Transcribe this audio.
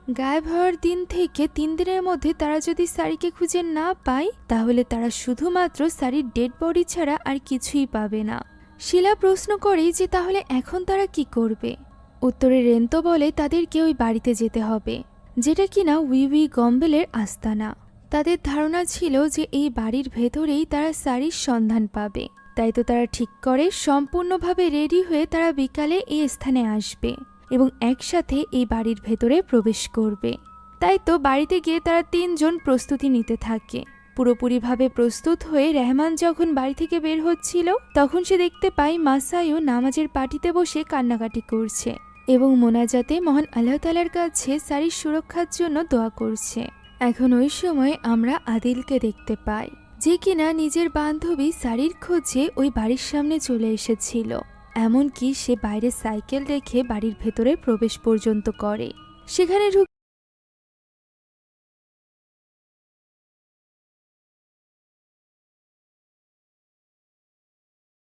গায়েব হওয়ার দিন থেকে 3 দিনের মধ্যে তারা যদি সারিকে খুঁজে না পায় তাহলে তারা শুধুমাত্র সারির ডেড বডি ছাড়া আর কিছুই পাবে না। শিলা প্রশ্ন করে যে তাহলে এখন তারা কি করবে। উত্তরে রেন্তো বলে তাদেরকে ওই বাড়িতে যেতে হবে, যেটা কিনা উই গম্বেলের আস্তানা। তাদের ধারণা ছিল যে এই বাড়ির ভেতরেই তারা সারির সন্ধান পাবে, তাই তো তারা ঠিক করে সম্পূর্ণভাবে রেডি হয়ে তারা বিকালে এই স্থানে আসবে এবং একসাথে এই বাড়ির ভেতরে প্রবেশ করবে। তাই তো বাড়িতে গিয়ে তারা 3 জন প্রস্তুতি নিতে থাকে। পুরোপুরিভাবে প্রস্তুত হয়ে রেহমান যখন বাড়ি থেকে বের হচ্ছিল তখন সে দেখতে পায় মাসায়ু নামাজের পাটিতে বসে কান্নাকাটি করছে এবং মোনাজাতে মহান আল্লাহ তাআলার কাছে সারির সুরক্ষার জন্য দোয়া করছে। এখন ওই সময় আমরা আদিলকে দেখতে পাই, যে কিনা নিজের বান্ধবী সারির খোঁজে ওই বাড়ির সামনে চলে এসেছিল। এমনকি সে বাইরে সাইকেল রেখে বাড়ির ভেতরে প্রবেশ পর্যন্ত করে। সেখানে